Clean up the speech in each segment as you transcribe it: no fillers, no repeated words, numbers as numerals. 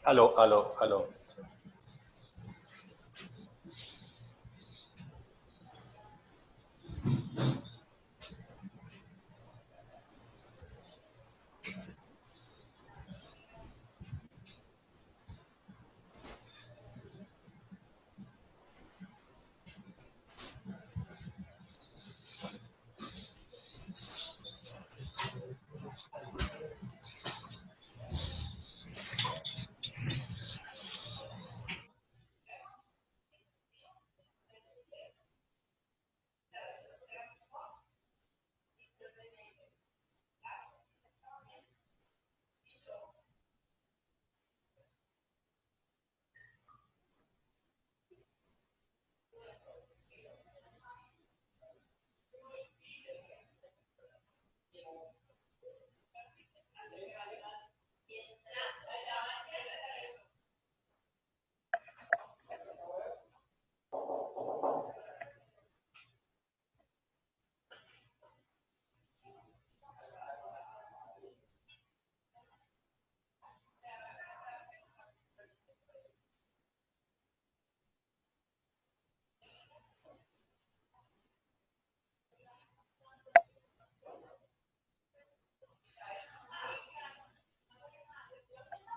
Aló, aló, aló.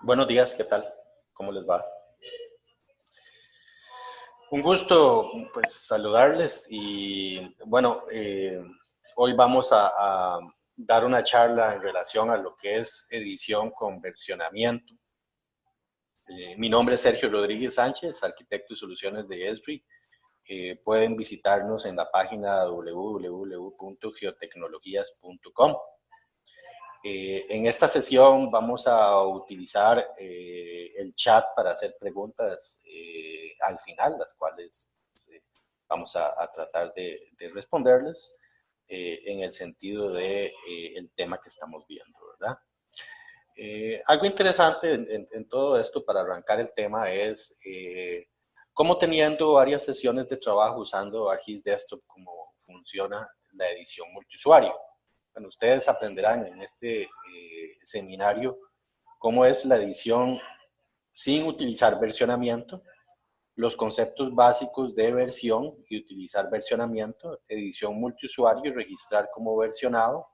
Buenos días, ¿qué tal? ¿Cómo les va? Un gusto, pues, saludarles y, bueno, hoy vamos a dar una charla en relación a lo que es edición con versionamiento. Mi nombre es Sergio Rodríguez Sánchez, arquitecto y soluciones de Esri. Pueden visitarnos en la página www.geotecnologías.com. En esta sesión vamos a utilizar el chat para hacer preguntas al final, las cuales vamos a tratar de responderles en el sentido de el tema que estamos viendo, ¿verdad? Algo interesante en todo esto para arrancar el tema es cómo, teniendo varias sesiones de trabajo usando ArcGIS Desktop, cómo funciona la edición multiusuario. Bueno, ustedes aprenderán en este seminario cómo es la edición sin utilizar versionamiento, los conceptos básicos de versión y utilizar versionamiento, edición multiusuario y registrar como versionado,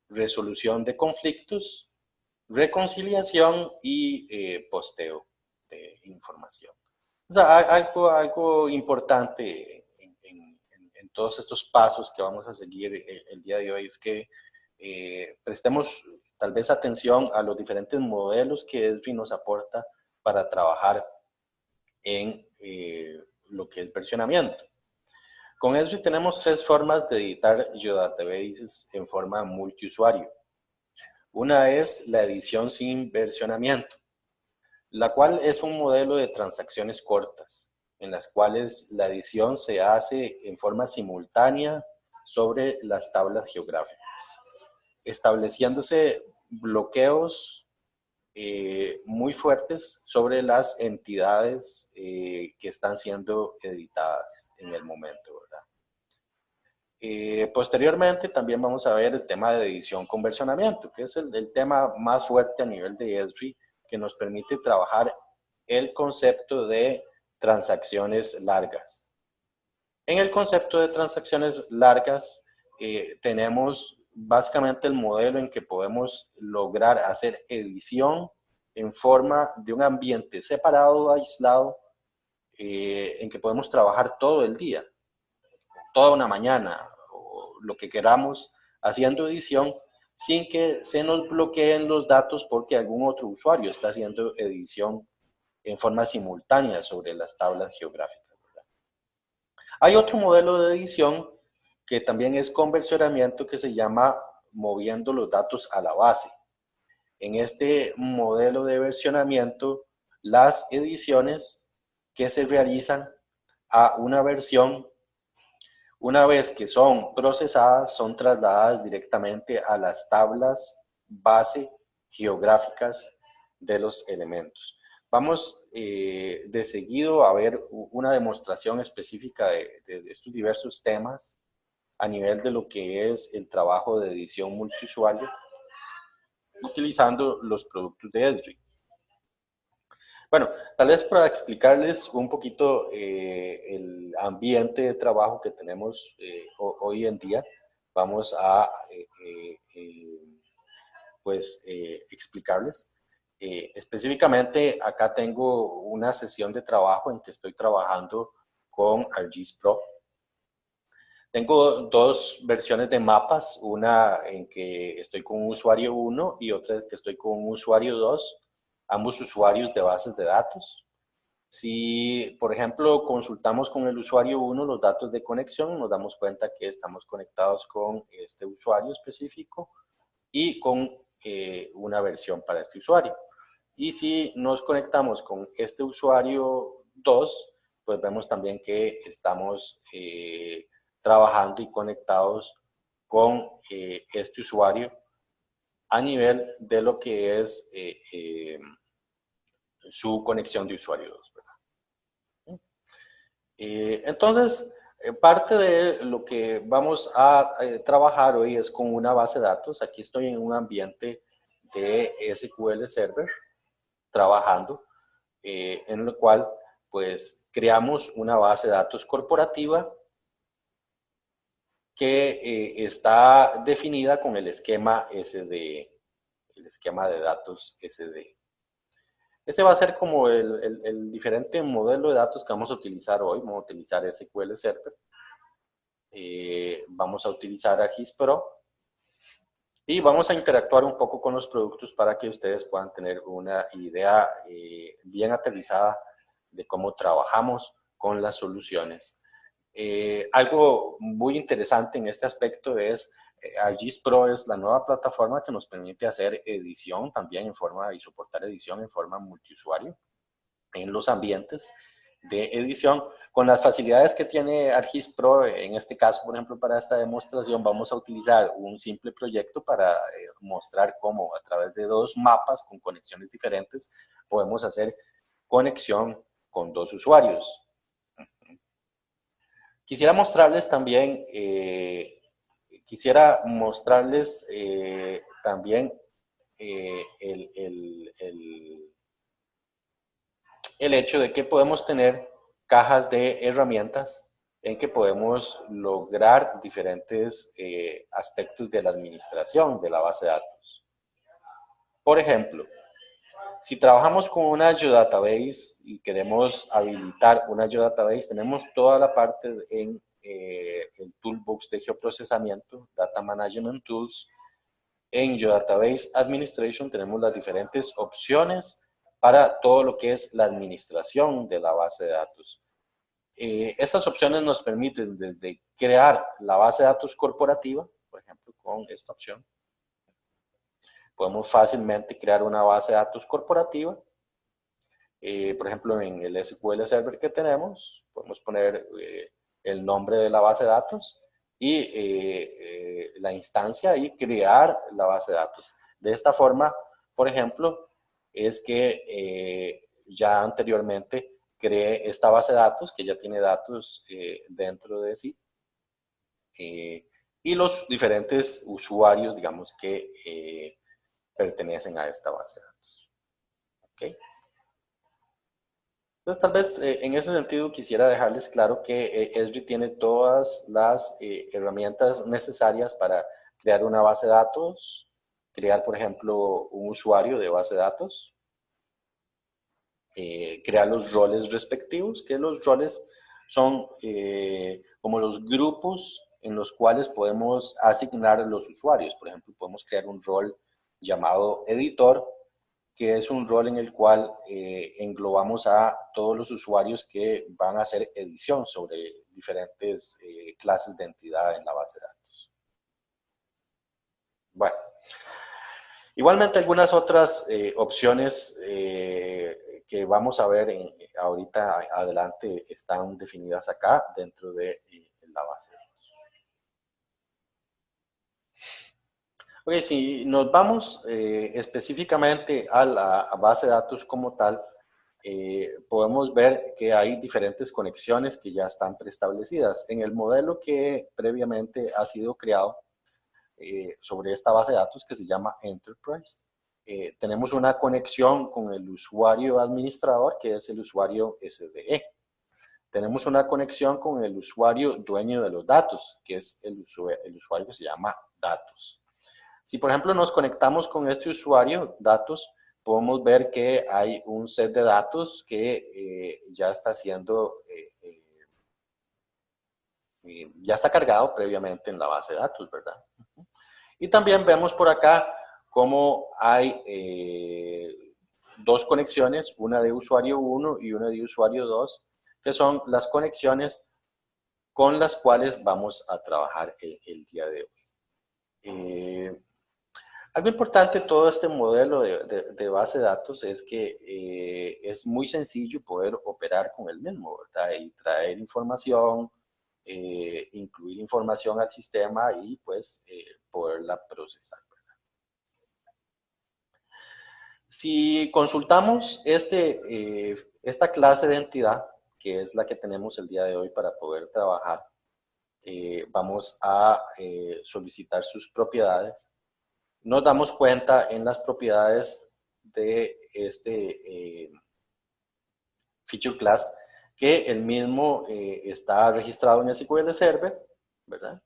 resolución de conflictos, reconciliación y posteo de información. O sea, algo importante en todos estos pasos que vamos a seguir el día de hoy es que prestemos tal vez atención a los diferentes modelos que Esri nos aporta para trabajar en lo que es versionamiento. Con Esri tenemos tres formas de editar geodatabases en forma multiusuario. Una es la edición sin versionamiento, la cual es un modelo de transacciones cortas, en las cuales la edición se hace en forma simultánea sobre las tablas geográficas, estableciéndose bloqueos muy fuertes sobre las entidades que están siendo editadas en el momento, ¿verdad? Posteriormente también vamos a ver el tema de edición con versionamiento, que es el tema más fuerte a nivel de Esri, que nos permite trabajar el concepto de transacciones largas. En el concepto de transacciones largas tenemos básicamente el modelo en que podemos lograr hacer edición en forma de un ambiente separado, aislado, en que podemos trabajar todo el día, toda una mañana, o lo que queramos, haciendo edición sin que se nos bloqueen los datos porque algún otro usuario está haciendo edición en forma simultánea sobre las tablas geográficas, ¿verdad? Hay otro modelo de edición que también es con versionamiento, que se llama moviendo los datos a la base. En este modelo de versionamiento, las ediciones que se realizan a una versión, una vez que son procesadas, son trasladadas directamente a las tablas base geográficas de los elementos. Vamos de seguido a ver una demostración específica de estos diversos temas a nivel de lo que es el trabajo de edición multiusuario utilizando los productos de Esri. Bueno, tal vez para explicarles un poquito el ambiente de trabajo que tenemos hoy en día, vamos a explicarles. Específicamente, acá tengo una sesión de trabajo en que estoy trabajando con ArcGIS Pro. Tengo dos versiones de mapas, una en que estoy con un usuario 1 y otra en que estoy con un usuario 2, ambos usuarios de bases de datos. Si, por ejemplo, consultamos con el usuario 1 los datos de conexión, nos damos cuenta que estamos conectados con este usuario específico y con una versión para este usuario. Y si nos conectamos con este usuario 2, pues vemos también que estamos trabajando y conectados con este usuario a nivel de lo que es su conexión de usuario 2, ¿verdad? Entonces, parte de lo que vamos a trabajar hoy es con una base de datos. Aquí estoy en un ambiente de SQL Server trabajando, en el cual pues creamos una base de datos corporativa que está definida con el esquema SD, el esquema de datos SD. Este va a ser como el diferente modelo de datos que vamos a utilizar hoy. Vamos a utilizar SQL Server. Vamos a utilizar ArcGIS Pro. Y vamos a interactuar un poco con los productos para que ustedes puedan tener una idea bien aterrizada de cómo trabajamos con las soluciones. Algo muy interesante en este aspecto es ArcGIS Pro es la nueva plataforma que nos permite hacer edición también en forma y soportar edición en forma multiusuario en los ambientes de edición. Con las facilidades que tiene ArcGIS Pro, en este caso, por ejemplo, para esta demostración, vamos a utilizar un simple proyecto para mostrar cómo a través de dos mapas con conexiones diferentes podemos hacer conexión con dos usuarios. Quisiera mostrarles también, también el hecho de que podemos tener cajas de herramientas en que podemos lograr diferentes aspectos de la administración de la base de datos. Por ejemplo, si trabajamos con una geodatabase y queremos habilitar una geodatabase, tenemos toda la parte en el toolbox de geoprocesamiento, Data Management Tools. En Geodatabase Administration tenemos las diferentes opciones para todo lo que es la administración de la base de datos. Estas opciones nos permiten desde crear la base de datos corporativa, por ejemplo, con esta opción. Podemos fácilmente crear una base de datos corporativa. Por ejemplo, en el SQL Server que tenemos, podemos poner el nombre de la base de datos y la instancia y crear la base de datos. De esta forma, por ejemplo, es que ya anteriormente creé esta base de datos que ya tiene datos dentro de sí y los diferentes usuarios, digamos, que pertenecen a esta base de datos. ¿Okay? Entonces, tal vez en ese sentido quisiera dejarles claro que Esri tiene todas las herramientas necesarias para crear una base de datos, crear, por ejemplo, un usuario de base de datos, crear los roles respectivos, que los roles son como los grupos en los cuales podemos asignar los usuarios. Por ejemplo, podemos crear un rol llamado editor, que es un rol en el cual englobamos a todos los usuarios que van a hacer edición sobre diferentes clases de entidad en la base de datos. Bueno, igualmente algunas otras opciones que vamos a ver ahorita adelante están definidas acá dentro de la base de datos. Ok, si nos vamos específicamente a la base de datos como tal, podemos ver que hay diferentes conexiones que ya están preestablecidas. En el modelo que previamente ha sido creado sobre esta base de datos que se llama Enterprise, tenemos una conexión con el usuario administrador, que es el usuario SDE. Tenemos una conexión con el usuario dueño de los datos, que es el usuario que se llama datos. Si, por ejemplo, nos conectamos con este usuario, datos, podemos ver que hay un set de datos que ya está siendo, ya está cargado previamente en la base de datos, ¿verdad? Y también vemos por acá cómo hay dos conexiones, una de usuario 1 y una de usuario 2, que son las conexiones con las cuales vamos a trabajar el día de hoy. Algo importante de todo este modelo de base de datos es que es muy sencillo poder operar con el mismo, ¿verdad? Y traer información, incluir información al sistema y pues poderla procesar, ¿verdad? Si consultamos esta clase de entidad, que es la que tenemos el día de hoy para poder trabajar, vamos a solicitar sus propiedades. Nos damos cuenta en las propiedades de este feature class que el mismo está registrado en SQL Server, ¿verdad?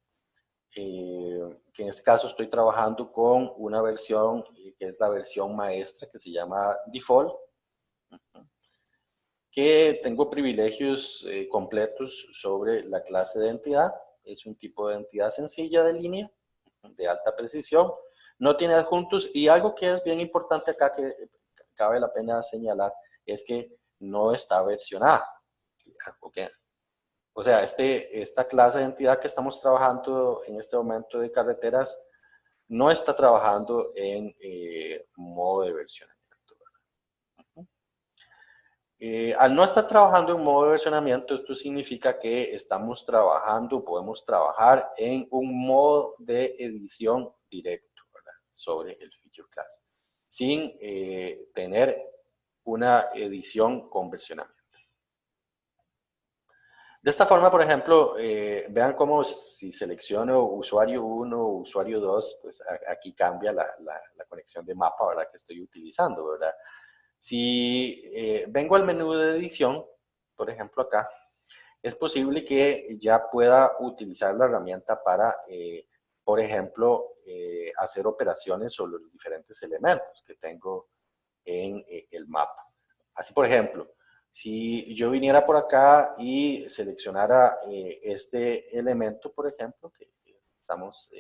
Que en este caso estoy trabajando con una versión que es la versión maestra que se llama Default, que tengo privilegios completos sobre la clase de entidad. Es un tipo de entidad sencilla de línea, de alta precisión, no tiene adjuntos y algo que es bien importante acá que cabe la pena señalar es que no está versionada. ¿Okay? O sea, esta clase de entidad que estamos trabajando en este momento de carreteras no está trabajando en modo de versionamiento. Al no estar trabajando en modo de versionamiento, esto significa que estamos trabajando, podemos trabajar en un modo de edición directo, ¿verdad? Sobre el feature class, sin tener una edición con versionamiento. De esta forma, por ejemplo, vean cómo si selecciono usuario 1 o usuario 2, pues aquí cambia la conexión de mapa, ¿verdad? Que estoy utilizando, ¿verdad? Si vengo al menú de edición, por ejemplo acá, es posible que ya pueda utilizar la herramienta para, por ejemplo, hacer operaciones sobre los diferentes elementos que tengo en el mapa. Así, por ejemplo, si yo viniera por acá y seleccionara este elemento, por ejemplo, que estamos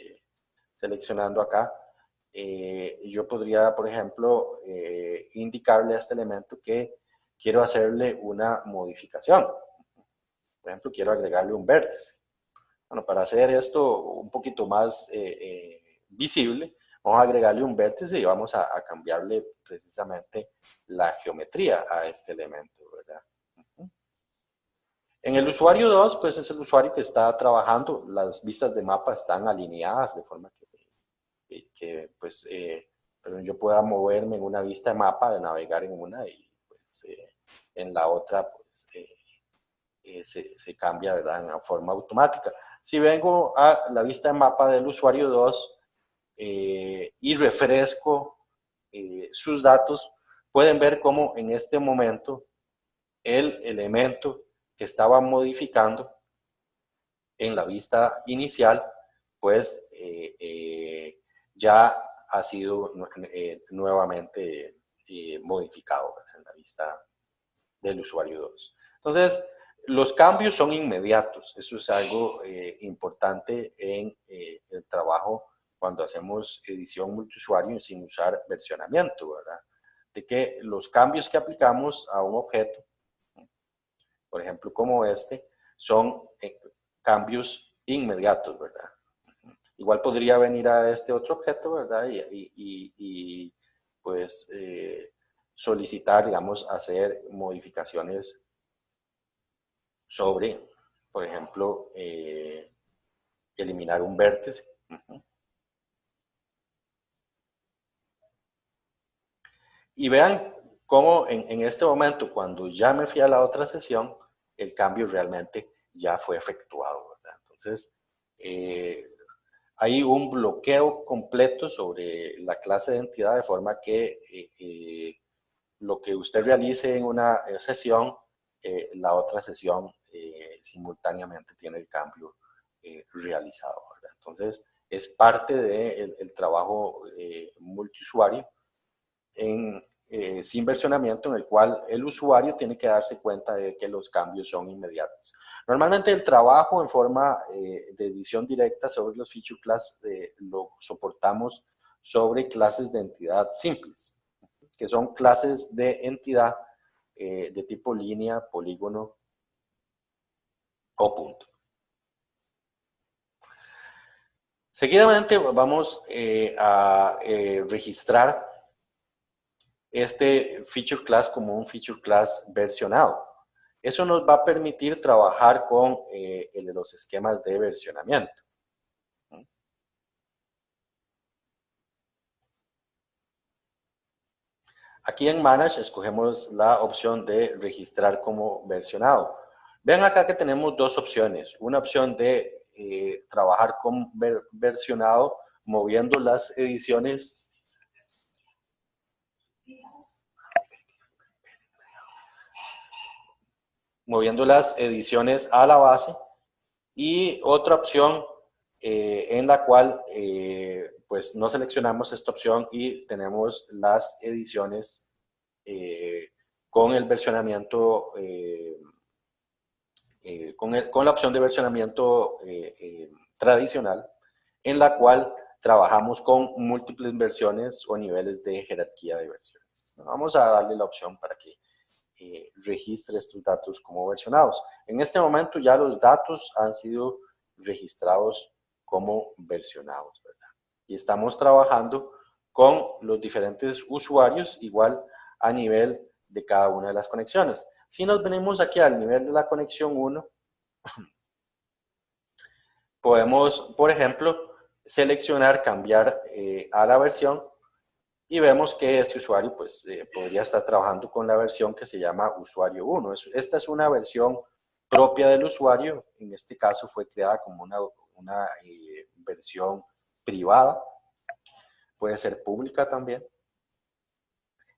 seleccionando acá, yo podría, por ejemplo, indicarle a este elemento que quiero hacerle una modificación. Por ejemplo, quiero agregarle un vértice. Bueno, para hacer esto un poquito más visible, vamos a agregarle un vértice y vamos a cambiarle precisamente la geometría a este elemento, ¿verdad? En el usuario 2, pues es el usuario que está trabajando, las vistas de mapa están alineadas de forma que pues, pero yo pueda moverme en una vista de mapa, de navegar en una y pues, en la otra pues, se cambia, ¿verdad? En una forma automática. Si vengo a la vista de mapa del usuario 2 y refresco sus datos, pueden ver cómo en este momento el elemento que estaba modificando en la vista inicial, pues ya ha sido nuevamente modificado en la vista del usuario 2. Entonces, los cambios son inmediatos. Eso es algo importante en el trabajo cuando hacemos edición multiusuario sin usar versionamiento, ¿verdad? De que los cambios que aplicamos a un objeto, por ejemplo, como este, son cambios inmediatos, ¿verdad? Igual podría venir a este otro objeto, ¿verdad? Y pues solicitar, digamos, hacer modificaciones sobre, por ejemplo, eliminar un vértice. Y vean cómo en este momento, cuando ya me fui a la otra sesión, el cambio realmente ya fue efectuado, ¿verdad? Entonces, hay un bloqueo completo sobre la clase de entidad, de forma que lo que usted realice en una sesión, la otra sesión simultáneamente tiene el cambio realizado, ¿verdad? Entonces, es parte del trabajo multiusuario sin versionamiento, en el cual el usuario tiene que darse cuenta de que los cambios son inmediatos. Normalmente el trabajo en forma de edición directa sobre los feature class lo soportamos sobre clases de entidad simples, que son clases de entidad de tipo línea, polígono o punto. Seguidamente vamos a registrar este feature class como un feature class versionado. Eso nos va a permitir trabajar con los esquemas de versionamiento. Aquí en Manage escogemos la opción de registrar como versionado. Vean acá que tenemos dos opciones. Una opción de trabajar con versionado moviendo las ediciones a la base, y otra opción en la cual pues no seleccionamos esta opción y tenemos las ediciones con el versionamiento, con la opción de versionamiento tradicional, en la cual trabajamos con múltiples versiones o niveles de jerarquía de versiones. Vamos a darle la opción para que registre estos datos como versionados. En este momento ya los datos han sido registrados como versionados, ¿verdad? Y estamos trabajando con los diferentes usuarios igual a nivel de cada una de las conexiones. Si nos venimos aquí al nivel de la conexión 1, podemos, por ejemplo, seleccionar, cambiar a la versión, y vemos que este usuario pues, podría estar trabajando con la versión que se llama usuario 1. Esta es una versión propia del usuario. En este caso fue creada como una versión privada. Puede ser pública también,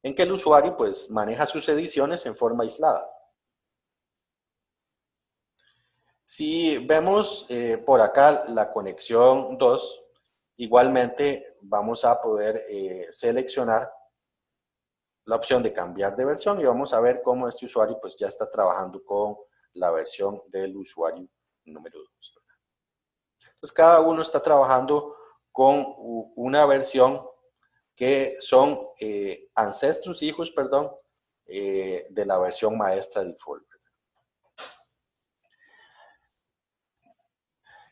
en que el usuario pues, maneja sus ediciones en forma aislada. Si vemos por acá la conexión 2, igualmente vamos a poder seleccionar la opción de cambiar de versión y vamos a ver cómo este usuario pues ya está trabajando con la versión del usuario número 2. Entonces cada uno está trabajando con una versión que son hijos, perdón, de la versión maestra default.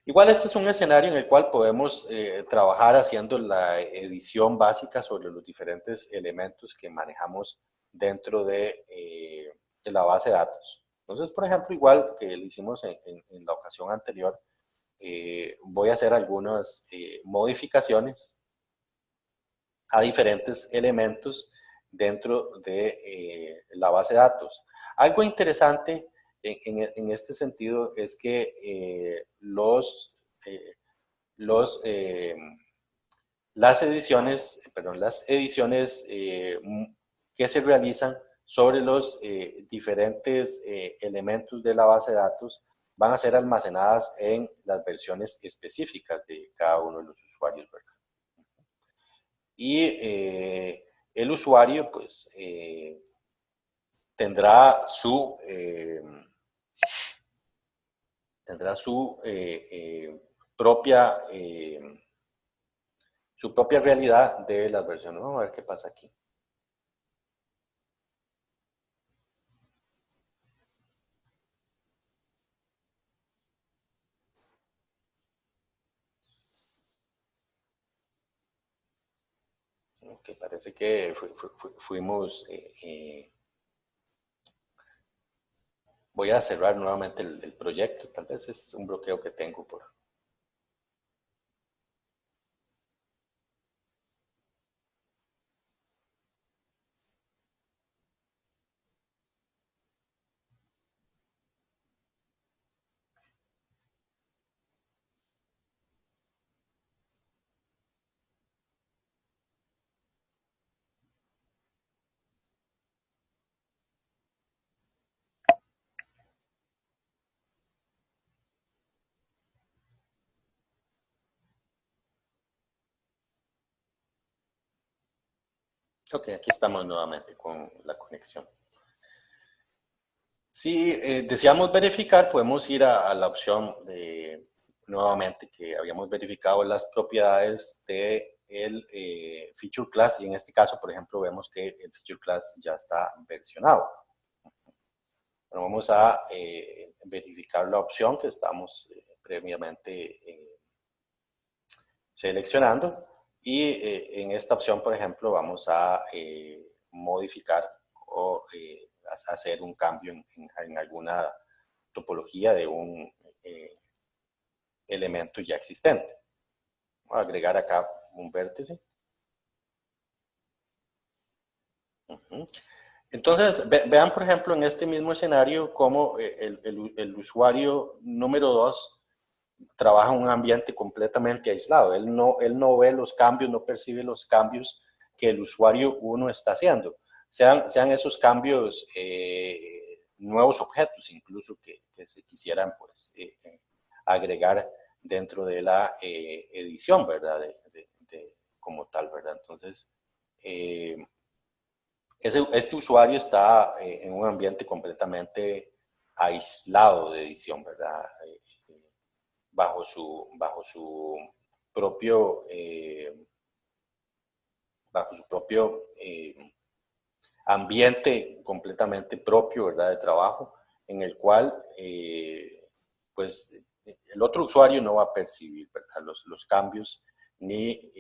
Igual este es un escenario en el cual podemos trabajar haciendo la edición básica sobre los diferentes elementos que manejamos dentro de la base de datos. Entonces, por ejemplo, igual que lo hicimos en la ocasión anterior, voy a hacer algunas modificaciones a diferentes elementos dentro de la base de datos. Algo interesante en este sentido es que eh, los, las ediciones que se realizan sobre los diferentes elementos de la base de datos van a ser almacenadas en las versiones específicas de cada uno de los usuarios, ¿verdad? Y el usuario pues tendrá tendrá propia su propia realidad de las versiones. Vamos a ver qué pasa aquí. Ok, parece que fuimos... voy a cerrar nuevamente el proyecto. Tal vez es un bloqueo que tengo por... Ok, aquí estamos nuevamente con la conexión. Si deseamos verificar, podemos ir a la opción de, nuevamente, que habíamos verificado las propiedades de el feature class, y en este caso, por ejemplo, vemos que el feature class ya está versionado. Bueno, vamos a verificar la opción que estamos previamente seleccionando, y en esta opción, por ejemplo, vamos a modificar o hacer un cambio en alguna topología de un elemento ya existente. Voy a agregar acá un vértice. Entonces, vean, por ejemplo, en este mismo escenario, cómo el usuario número 2 trabaja en un ambiente completamente aislado. Él no ve los cambios, no percibe los cambios que el usuario 1 está haciendo. Sean esos cambios nuevos objetos, incluso que se quisieran pues, agregar dentro de la edición, ¿verdad? Como tal, ¿verdad? Entonces, este usuario está en un ambiente completamente aislado de edición, ¿verdad? Bajo su propio, ambiente completamente propio, ¿verdad? De trabajo, en el cual, pues, el otro usuario no va a percibir, ¿verdad? Los cambios ni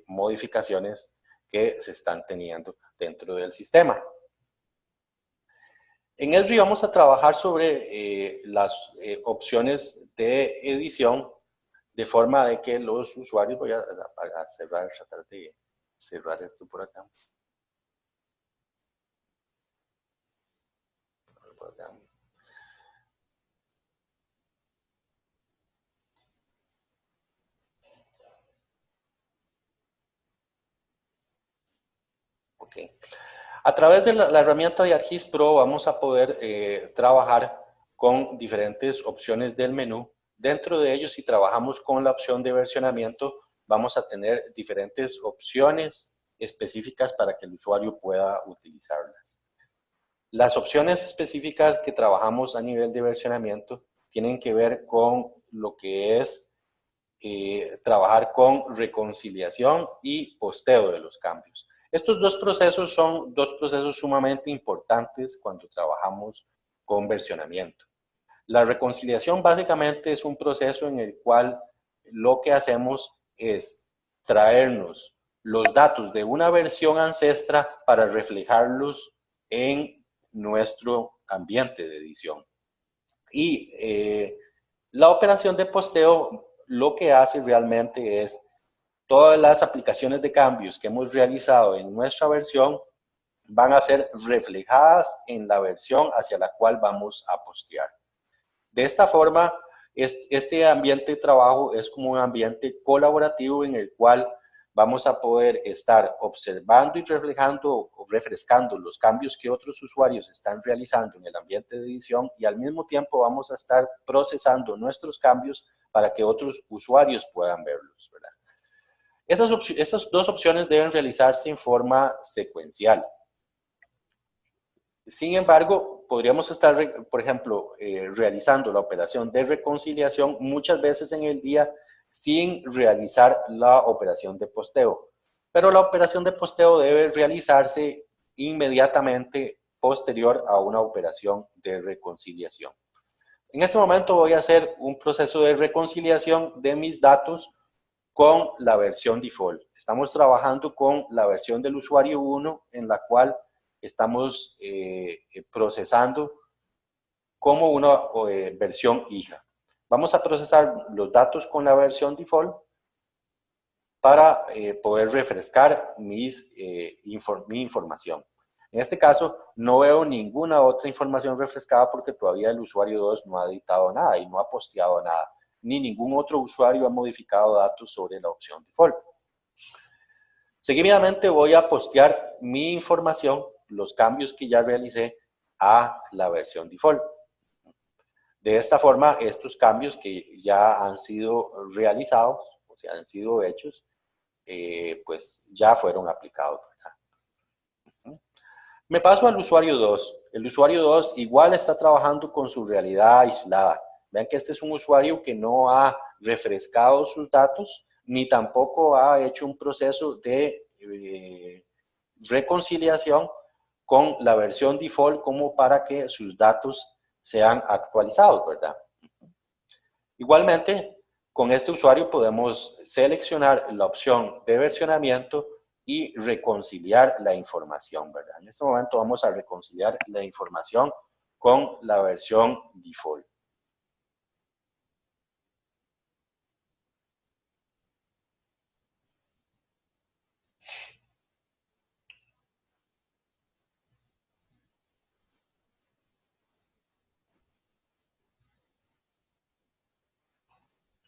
modificaciones que se están teniendo dentro del sistema. En Esri vamos a trabajar sobre las opciones de edición, de forma de que los usuarios, voy a cerrar, tratar de cerrar esto por acá. Por acá. Ok. A través de la herramienta de ArcGIS Pro vamos a poder trabajar con diferentes opciones del menú. Dentro de ellos, si trabajamos con la opción de versionamiento, vamos a tener diferentes opciones específicas para que el usuario pueda utilizarlas. Las opciones específicas que trabajamos a nivel de versionamiento tienen que ver con lo que es trabajar con reconciliación y posteo de los cambios. Estos dos procesos son dos procesos sumamente importantes cuando trabajamos con versionamiento. La reconciliación básicamente es un proceso en el cual lo que hacemos es traernos los datos de una versión ancestra para reflejarlos en nuestro ambiente de edición. Y la operación de posteo lo que hace realmente es todas las aplicaciones de cambios que hemos realizado en nuestra versión van a ser reflejadas en la versión hacia la cual vamos a postear. De esta forma, este ambiente de trabajo es como un ambiente colaborativo en el cual vamos a poder estar observando y reflejando o refrescando los cambios que otros usuarios están realizando en el ambiente de edición, y al mismo tiempo vamos a estar procesando nuestros cambios para que otros usuarios puedan verlos, ¿verdad? Esas dos opciones deben realizarse en forma secuencial. Sin embargo, podríamos estar, por ejemplo, realizando la operación de reconciliación muchas veces en el día sin realizar la operación de posteo. Pero la operación de posteo debe realizarse inmediatamente posterior a una operación de reconciliación. En este momento voy a hacer un proceso de reconciliación de mis datos con la versión default. Estamos trabajando con la versión del usuario 1, en la cual estamos procesando como una versión hija. Vamos a procesar los datos con la versión default para poder refrescar mi información. En este caso, no veo ninguna otra información refrescada porque todavía el usuario 2 no ha editado nada y no ha posteado nada, ni ningún otro usuario ha modificado datos sobre la opción default. Seguidamente voy a postear mi información, los cambios que ya realicé, a la versión default. De esta forma, estos cambios que ya han sido realizados, o sea, han sido hechos, pues ya fueron aplicados, ¿verdad? Me paso al usuario 2. El usuario 2 igual está trabajando con su realidad aislada. Vean que este es un usuario que no ha refrescado sus datos, ni tampoco ha hecho un proceso de reconciliación con la versión default como para que sus datos sean actualizados, ¿verdad? Igualmente, con este usuario podemos seleccionar la opción de versionamiento y reconciliar la información, ¿verdad? En este momento vamos a reconciliar la información con la versión default.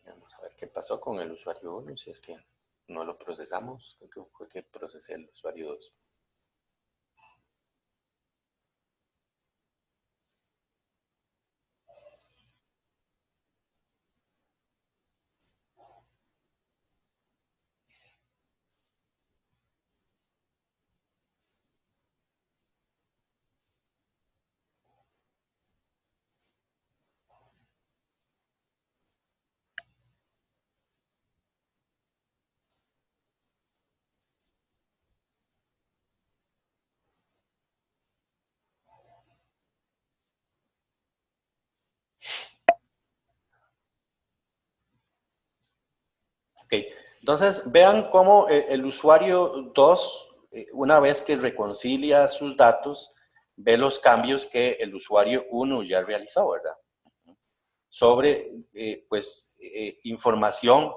Vamos a ver qué pasó con el usuario 1, si es que no lo procesamos. Creo que fue que procesé el usuario 2. Ok, entonces vean cómo el usuario 2, una vez que reconcilia sus datos, ve los cambios que el usuario 1 ya realizó, ¿verdad? Sobre, información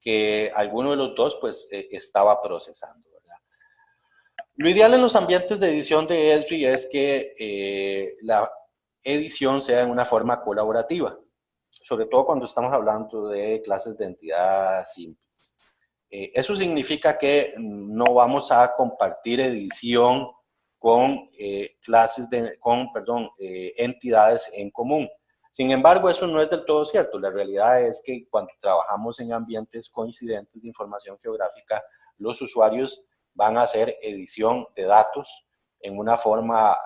que alguno de los dos, pues, estaba procesando, ¿verdad? Lo ideal en los ambientes de edición de Esri es que la edición sea en una forma colaborativa, sobre todo cuando estamos hablando de clases de entidad simples. Eso significa que no vamos a compartir edición con entidades en común. Sin embargo, eso no es del todo cierto. La realidad es que cuando trabajamos en ambientes coincidentes de información geográfica, los usuarios van a hacer edición de datos en una forma,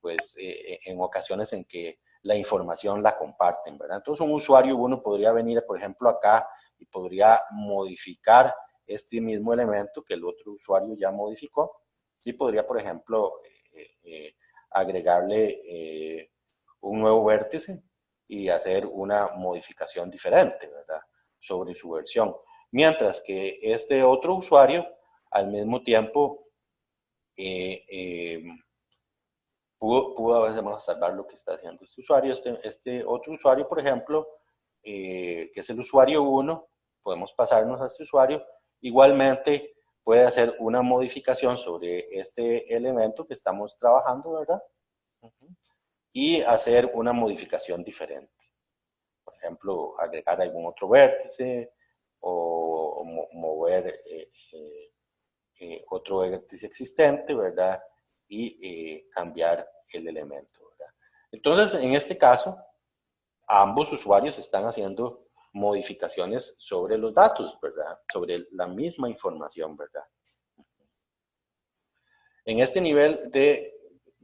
en ocasiones en que la información la comparten, ¿verdad? Entonces, un usuario, uno podría venir, por ejemplo, acá y podría modificar este mismo elemento que el otro usuario ya modificó y podría, por ejemplo, agregarle un nuevo vértice y hacer una modificación diferente, ¿verdad? Sobre su versión. Mientras que este otro usuario, al mismo tiempo, eh, eh, pudo a veces vamos a salvar lo que está haciendo este usuario. Este otro usuario, por ejemplo, que es el usuario 1, podemos pasarnos a este usuario. Igualmente, puede hacer una modificación sobre este elemento que estamos trabajando, ¿verdad? Y hacer una modificación diferente. Por ejemplo, agregar algún otro vértice o mover otro vértice existente, ¿verdad? Y cambiar el elemento, ¿verdad? Entonces, en este caso, ambos usuarios están haciendo modificaciones sobre los datos, ¿verdad? Sobre la misma información, ¿verdad? En este nivel de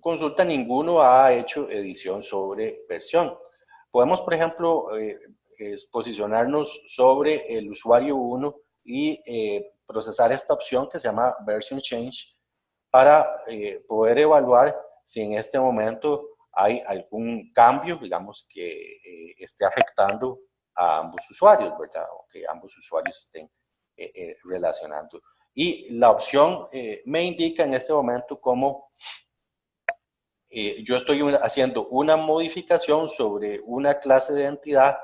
consulta, ninguno ha hecho edición sobre versión. Podemos, por ejemplo, posicionarnos sobre el usuario 1 y procesar esta opción que se llama Version Change para poder evaluar si en este momento hay algún cambio, digamos, que esté afectando a ambos usuarios, ¿verdad? O que ambos usuarios estén relacionando. Y la opción me indica en este momento cómo yo estoy haciendo una modificación sobre una clase de entidad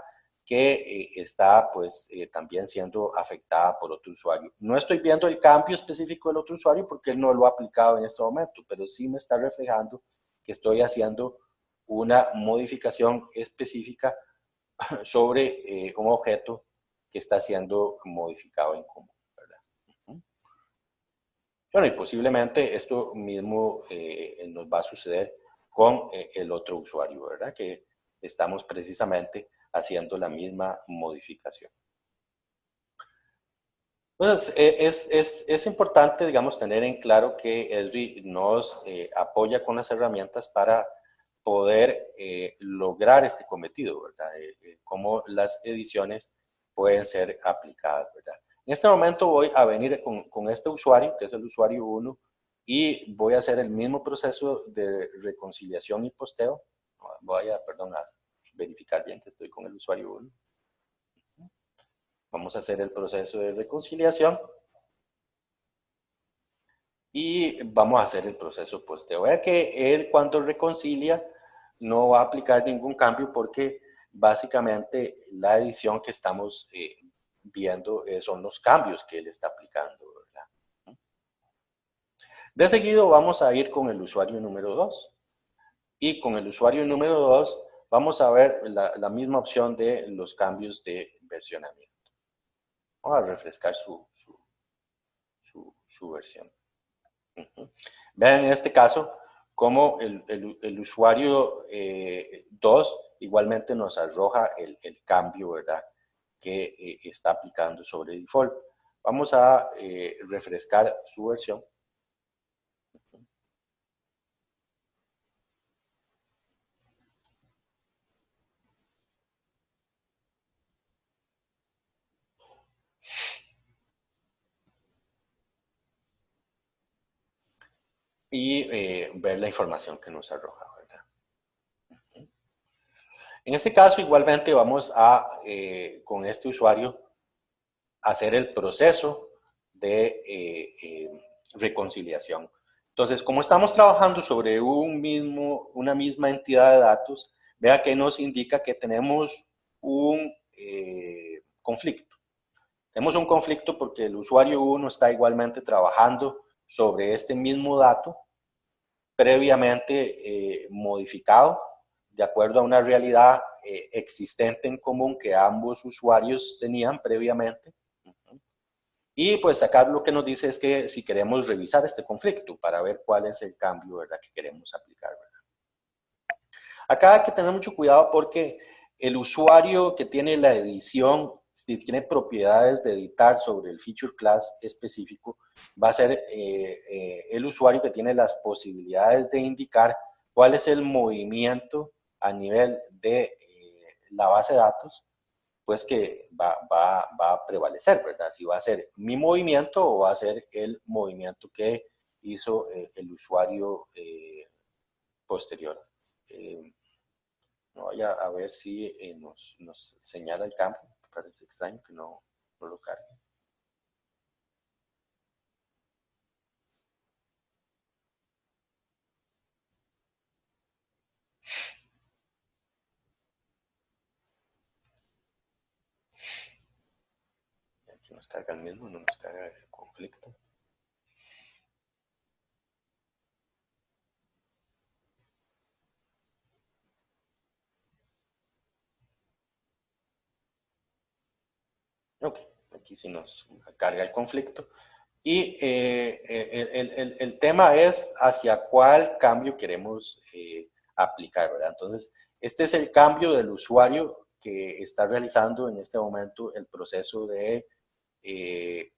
que está pues también siendo afectada por otro usuario. No estoy viendo el cambio específico del otro usuario porque él no lo ha aplicado en este momento, pero sí me está reflejando que estoy haciendo una modificación específica sobre un objeto que está siendo modificado en común, ¿verdad? Bueno, y posiblemente esto mismo nos va a suceder con el otro usuario, ¿verdad? Que estamos precisamente haciendo la misma modificación. Entonces, es importante, digamos, tener en claro que Esri nos apoya con las herramientas para poder lograr este cometido, ¿verdad? Cómo las ediciones pueden ser aplicadas, ¿verdad? En este momento voy a venir con este usuario, que es el usuario 1, y voy a hacer el mismo proceso de reconciliación y posteo. Voy a, perdón, a verificar bien que estoy con el usuario 1. Vamos a hacer el proceso de reconciliación y vamos a hacer el proceso posteo. Vea que él cuando reconcilia no va a aplicar ningún cambio porque básicamente la edición que estamos viendo son los cambios que él está aplicando, ¿verdad? De seguido vamos a ir con el usuario número 2 y con el usuario número 2 vamos a ver la misma opción de los cambios de versionamiento. Vamos a refrescar su versión. Vean en este caso cómo el usuario 2 igualmente nos arroja el cambio, ¿verdad? Que está aplicando sobre default. Vamos a refrescar su versión. Y ver la información que nos arroja, ¿verdad? En este caso, igualmente vamos a, con este usuario, hacer el proceso de reconciliación. Entonces, como estamos trabajando sobre una misma entidad de datos, vea que nos indica que tenemos un conflicto. Tenemos un conflicto porque el usuario 1 está igualmente trabajando sobre este mismo dato previamente modificado de acuerdo a una realidad existente en común que ambos usuarios tenían previamente. Y pues acá lo que nos dice es que si queremos revisar este conflicto para ver cuál es el cambio, ¿verdad?, que queremos aplicar, ¿verdad? Acá hay que tener mucho cuidado porque el usuario que tiene la edición, si tiene propiedades de editar sobre el feature class específico, va a ser el usuario que tiene las posibilidades de indicar cuál es el movimiento a nivel de la base de datos, pues que va a prevalecer, ¿verdad? Si va a ser mi movimiento o va a ser el movimiento que hizo el usuario posterior. Voy a ver si nos señala el cambio. Me parece extraño que no lo cargue. Aquí nos carga el mismo, no nos carga el conflicto. Ok, aquí sí nos carga el conflicto. Y el tema es hacia cuál cambio queremos aplicar, ¿verdad? Entonces, este es el cambio del usuario que está realizando en este momento el proceso de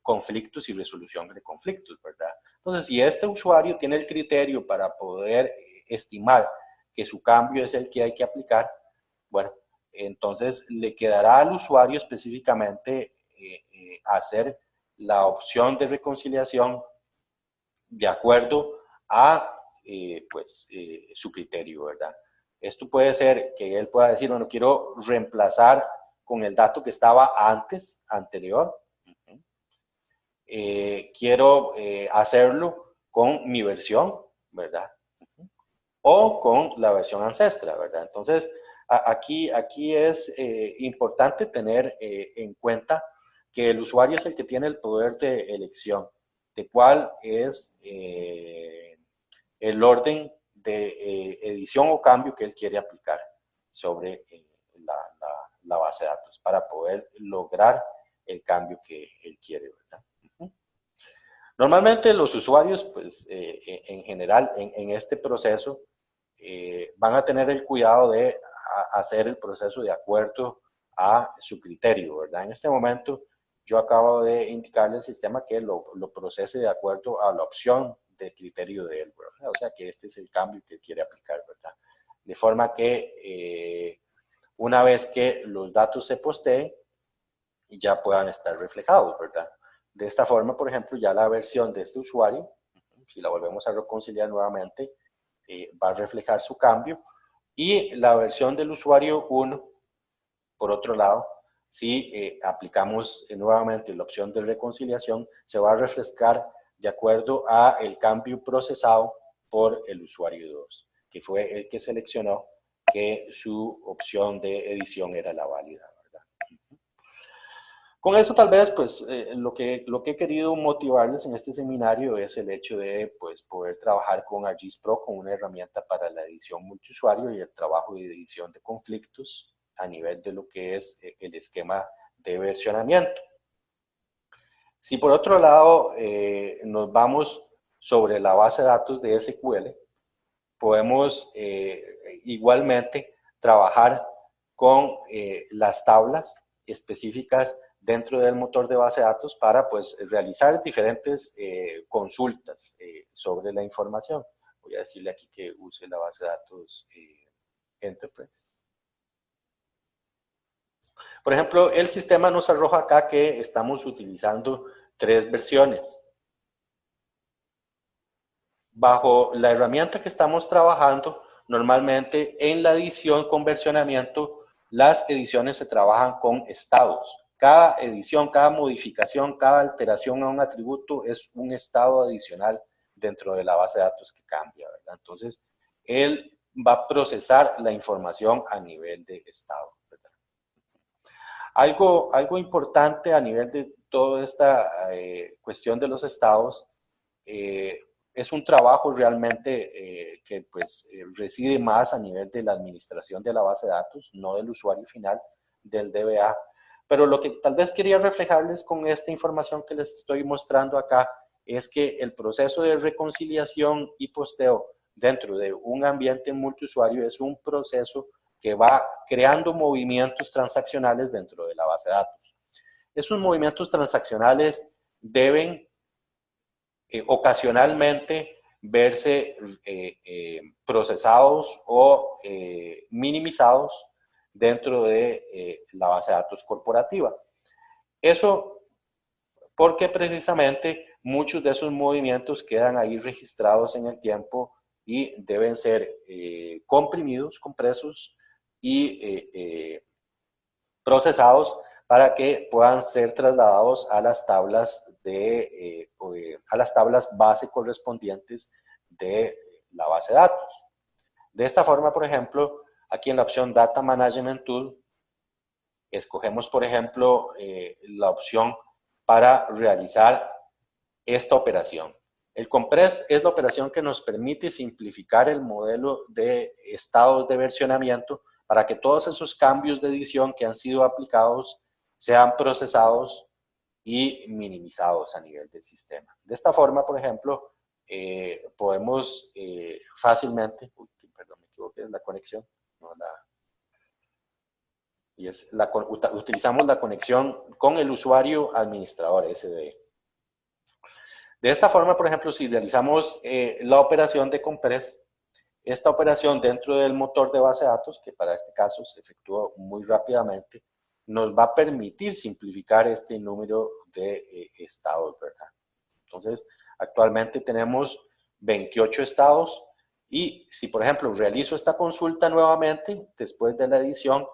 conflictos y resolución de conflictos, ¿verdad? Entonces, si este usuario tiene el criterio para poder estimar que su cambio es el que hay que aplicar, bueno, entonces le quedará al usuario específicamente hacer la opción de reconciliación de acuerdo a su criterio, ¿verdad? Esto puede ser que él pueda decir, bueno, quiero reemplazar con el dato que estaba anterior. Quiero hacerlo con mi versión, ¿verdad? O con la versión ancestral, ¿verdad? Entonces, aquí es importante tener en cuenta que el usuario es el que tiene el poder de elección de cuál es el orden de edición o cambio que él quiere aplicar sobre la base de datos para poder lograr el cambio que él quiere, ¿verdad? Normalmente los usuarios, pues en general, en este proceso, van a tener el cuidado de hacer el proceso de acuerdo a su criterio, ¿verdad? En este momento, yo acabo de indicarle al sistema que lo procese de acuerdo a la opción de criterio de él, ¿verdad? O sea que este es el cambio que quiere aplicar, ¿verdad? De forma que una vez que los datos se posteen, ya puedan estar reflejados, ¿verdad? De esta forma, por ejemplo, ya la versión de este usuario, si la volvemos a reconciliar nuevamente, va a reflejar su cambio. Y la versión del usuario 1, por otro lado, si aplicamos nuevamente la opción de reconciliación, se va a refrescar de acuerdo a el cambio procesado por el usuario 2, que fue el que seleccionó que su opción de edición era la válida, ¿verdad? Con eso tal vez, pues, lo que he querido motivarles en este seminario es el hecho de, pues, poder trabajar con ArcGIS Pro como una herramienta para la edición multiusuario y el trabajo de edición de conflictos a nivel de lo que es el esquema de versionamiento. Si por otro lado nos vamos sobre la base de datos de SQL, podemos igualmente trabajar con las tablas específicas dentro del motor de base de datos para pues realizar diferentes consultas sobre la información. Voy a decirle aquí que use la base de datos Enterprise. Por ejemplo, el sistema nos arroja acá que estamos utilizando 3 versiones. Bajo la herramienta que estamos trabajando, normalmente en la edición con versionamiento, las ediciones se trabajan con estados. Cada edición, cada modificación, cada alteración a un atributo es un estado adicional dentro de la base de datos que cambia, ¿verdad? Entonces, él va a procesar la información a nivel de estado, ¿verdad? Algo importante a nivel de toda esta cuestión de los estados, eh, es un trabajo realmente que pues reside más a nivel de la administración de la base de datos, no del usuario final del DBA. Pero lo que tal vez quería reflejarles con esta información que les estoy mostrando acá es que el proceso de reconciliación y posteo dentro de un ambiente multiusuario es un proceso que va creando movimientos transaccionales dentro de la base de datos. Esos movimientos transaccionales deben ocasionalmente verse procesados o minimizados dentro de la base de datos corporativa. Eso porque precisamente muchos de esos movimientos quedan ahí registrados en el tiempo y deben ser comprimidos, compresos y procesados para que puedan ser trasladados a las tablas a las tablas base correspondientes de la base de datos. De esta forma, por ejemplo, aquí en la opción Data Management Tool, escogemos, por ejemplo, la opción para realizar esta operación. El compress es la operación que nos permite simplificar el modelo de estados de versionamiento para que todos esos cambios de edición que han sido aplicados sean procesados y minimizados a nivel del sistema. De esta forma, por ejemplo, podemos fácilmente, perdón, me equivoqué, es la conexión, no la, y es utilizamos la conexión con el usuario administrador SDE. De esta forma, por ejemplo, si realizamos la operación de compress, esta operación dentro del motor de base de datos, que para este caso se efectúa muy rápidamente, nos va a permitir simplificar este número de estados, ¿verdad? Entonces, actualmente tenemos 28 estados y si, por ejemplo, realizo esta consulta nuevamente después de la edición,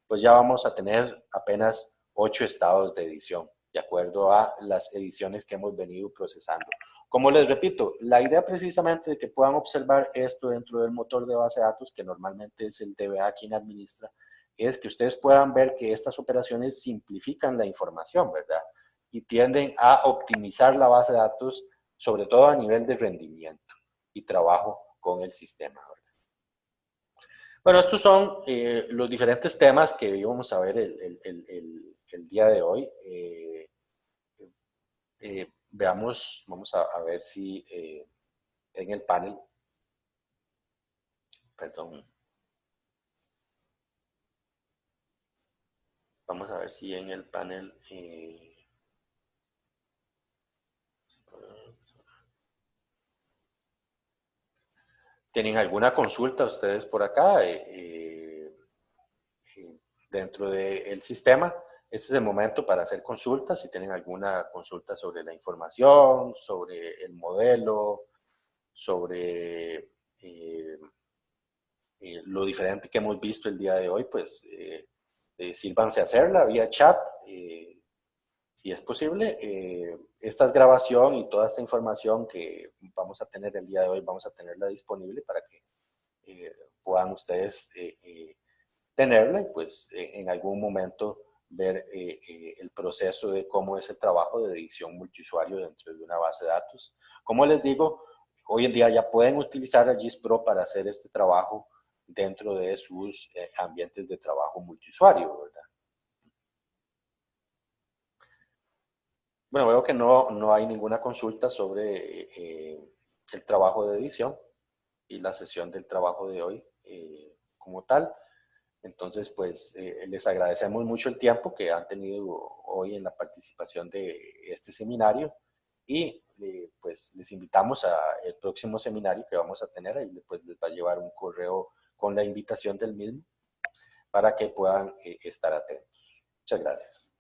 pues ya vamos a tener apenas 8 estados de edición, de acuerdo a las ediciones que hemos venido procesando. Como les repito, la idea precisamente de que puedan observar esto dentro del motor de base de datos, que normalmente es el DBA quien administra, es que ustedes puedan ver que estas operaciones simplifican la información, ¿verdad? Y tienden a optimizar la base de datos, sobre todo a nivel de rendimiento y trabajo con el sistema, ¿verdad? Bueno, estos son los diferentes temas que íbamos a ver el día de hoy. Veamos, vamos a ver si en el panel, perdón, vamos a ver si en el panel ¿Tienen alguna consulta ustedes por acá dentro del sistema? Este es el momento para hacer consultas. Si tienen alguna consulta sobre la información, sobre el modelo, sobre lo diferente que hemos visto el día de hoy, pues sírvanse a hacerla vía chat, si es posible. Esta grabación y toda esta información que vamos a tener el día de hoy, vamos a tenerla disponible para que puedan ustedes tenerla y pues en algún momento ver el proceso de cómo es el trabajo de edición multiusuario dentro de una base de datos. Como les digo, hoy en día ya pueden utilizar a GIS Pro para hacer este trabajo dentro de sus ambientes de trabajo multiusuario, ¿verdad? Bueno, veo que no hay ninguna consulta sobre el trabajo de edición y la sesión del trabajo de hoy como tal. Entonces, pues les agradecemos mucho el tiempo que han tenido hoy en la participación de este seminario y pues les invitamos al próximo seminario que vamos a tener. Ahí pues les va a llevar un correo con la invitación del mismo para que puedan estar atentos. Muchas gracias.